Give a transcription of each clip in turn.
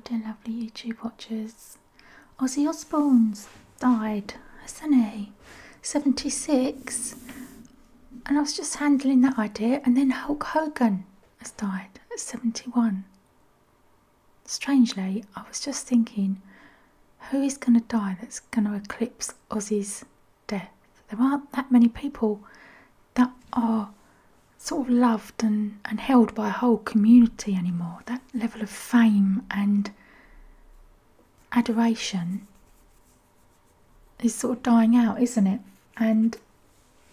dear lovely YouTube watchers. Ozzie Osbourne's died, hasn't he? 76. And I was just handling that idea, and then Hulk Hogan has died at 71. Strangely, I was just thinking, who is going to die that's going to eclipse Ozzie's death? There aren't that many people that are sort of loved and held by a whole community anymore. That level of fame and adoration is sort of dying out, isn't it? And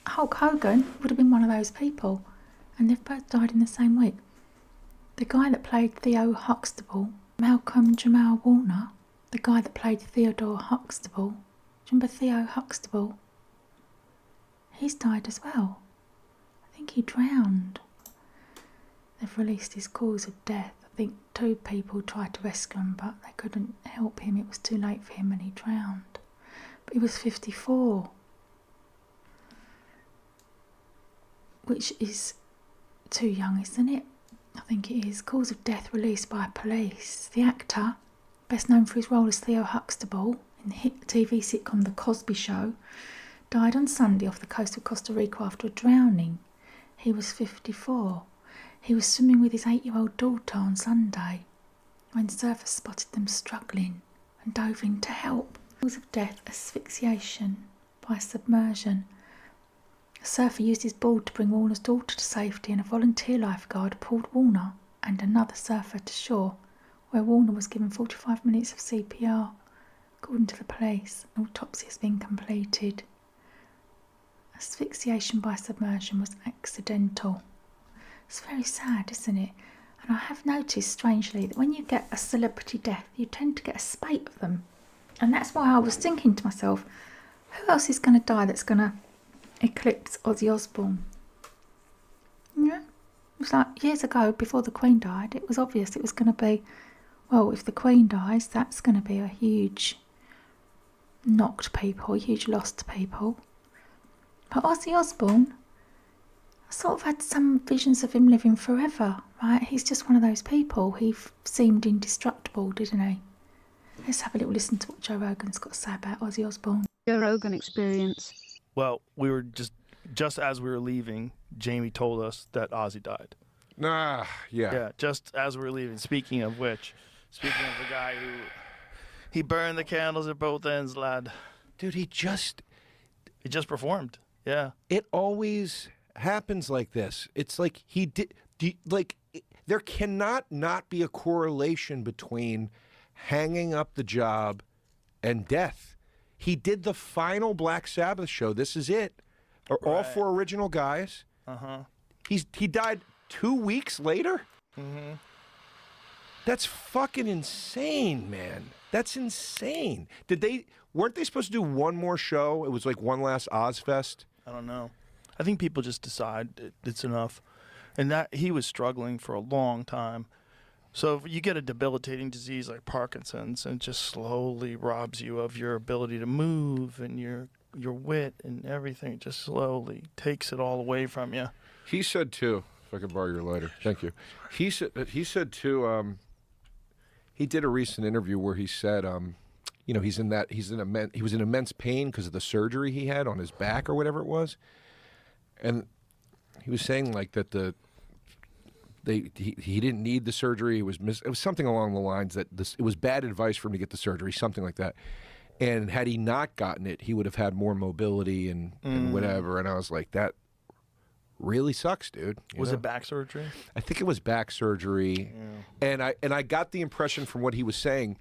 Hulk Hogan would have been one of those people, and they've both died in the same week. The guy that played Theo Huxtable, Malcolm Jamal Warner, the guy that played Theodore Huxtable, do you remember Theo Huxtable? He's died as well. I think he drowned. They've released his cause of death. I think 2 people tried to rescue him, but they couldn't help him. It was too late for him and he drowned. But he was 54. Which is too young, isn't it? I think it is. Cause of death released by police. The actor, best known for his role as Theo Huxtable in the hit TV sitcom The Cosby Show, died on Sunday off the coast of Costa Rica after a drowning. He was 54. He was swimming with his 8-year-old daughter on Sunday when surfers spotted them struggling and dove in to help. Cause of death, asphyxiation by submersion. A surfer used his board to bring Warner's daughter to safety, and a volunteer lifeguard pulled Warner and another surfer to shore, where Warner was given 45 minutes of CPR. According to the police, an autopsy has been completed. Asphyxiation by submersion was accidental. It's very sad, isn't it? And I have noticed, strangely, that when you get a celebrity death, you tend to get a spate of them. And that's why I was thinking to myself, who else is going to die that's going to eclipse Ozzie Osbourne? Yeah, it was like years ago, before the Queen died, it was obvious it was going to be, well, if the Queen dies, that's going to be a huge knock to people, a huge loss to people. But Ozzie Osbourne, I sort of had some visions of him living forever, right? He's just one of those people. He seemed indestructible, didn't he? Let's have a little listen to what Joe Rogan's got to say about Ozzie Osbourne. Joe Rogan experience. Well, we were just as we were leaving, Jamie told us that Ozzie died. Yeah. Yeah, just as we were leaving. Speaking of which, speaking of the guy who, he burned the candles at both ends, lad. Dude, he just performed. Yeah. It always happens like this. It's like there cannot not be a correlation between hanging up the job and death. He did the final Black Sabbath show. This is it. All 4 original guys. Uh-huh. He died 2 weeks later? Mm-hmm. That's fucking insane, man. That's insane. Weren't they supposed to do one more show? It was like one last Ozfest? I don't know. I think people just decide it's enough. And that he was struggling for a long time. So if you get a debilitating disease like Parkinson's, and it just slowly robs you of your ability to move and your wit and everything, it just slowly takes it all away from you. He said too, if I could borrow your lighter, thank you. He said too, he did a recent interview where he said, he was in immense pain because of the surgery he had on his back or whatever it was. And he was saying like that he didn't need the surgery. It was something along the lines that it was bad advice for him to get the surgery, something like that. And had he not gotten it, he would have had more mobility and whatever. And I was like, that really sucks, dude. Was it back surgery? I think it was back surgery. Yeah. And I got the impression from what he was saying,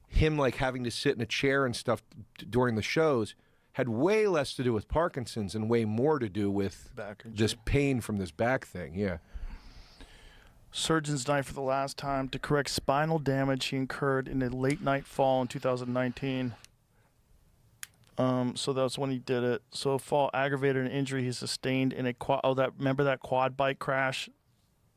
him like having to sit in a chair and stuff during the shows had way less to do with Parkinson's and way more to do with this pain from this back thing. Yeah. Surgeons died for the last time to correct spinal damage he incurred in a late-night fall in 2019. So that's when he did it. So a fall aggravated an injury he sustained in a quad. Remember that quad bike crash?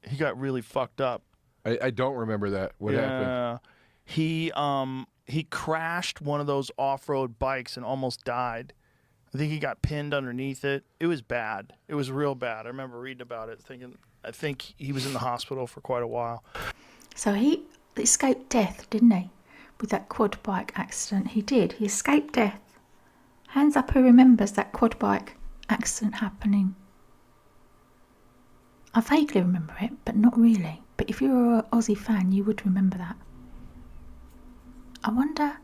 He got really fucked up. I don't remember that. What happened? He crashed one of those off-road bikes and almost died. I think he got pinned underneath it. It was bad. It was real bad. I remember reading about it, thinking, I think he was in the hospital for quite a while. So he escaped death, didn't he? With that quad bike accident. He did. He escaped death. Hands up who remembers that quad bike accident happening. I vaguely remember it, but not really. But if you were an Aussie fan, you would remember that. I wonder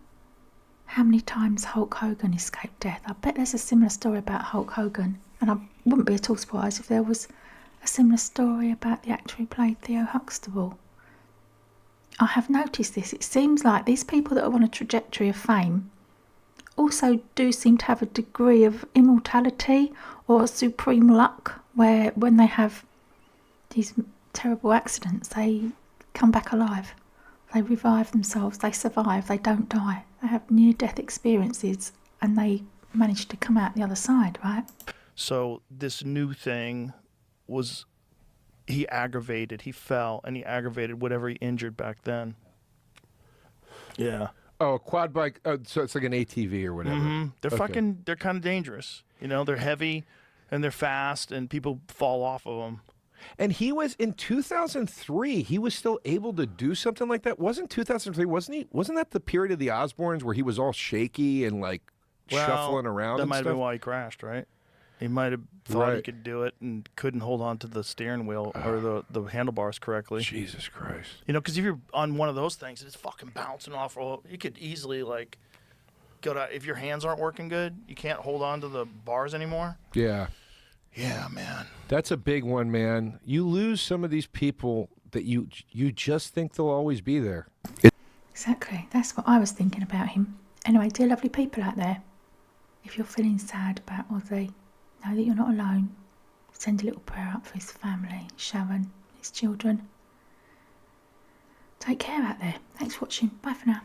how many times Hulk Hogan escaped death. I bet there's a similar story about Hulk Hogan. And I wouldn't be at all surprised if there was a similar story about the actor who played Theo Huxtable. I have noticed this. It seems like these people that are on a trajectory of fame also do seem to have a degree of immortality or supreme luck, where when they have these terrible accidents, they come back alive. They revive themselves. They survive. They don't die. They have near-death experiences and they manage to come out the other side, right? So this new thing was, he fell and he aggravated whatever he injured back then. Yeah. Oh, a quad bike. So it's like an ATV or whatever. Mm-hmm. They're Okay. they're kind of dangerous. You know, they're heavy and they're fast and people fall off of them. And he was in 2003. He was still able to do something like that. Wasn't 2003? Wasn't he? Wasn't that the period of the Osbournes where he was all shaky and like shuffling around? That and might have stuff? been why he crashed, right? He might have thought he Right. could do it and couldn't hold on to the steering wheel or the handlebars correctly. Jesus Christ. You know, because if you're on one of those things and it's fucking bouncing off, well, you could easily like go to, if your hands aren't working good, you can't hold on to the bars anymore. Yeah. Yeah, man. That's a big one, man. You lose some of these people that you just think they'll always be there. Exactly. That's what I was thinking about him. Anyway, dear lovely people out there, if you're feeling sad about Ozzie, know that you're not alone. Send a little prayer up for his family, Sharon, his children. Take care out there. Thanks for watching. Bye for now.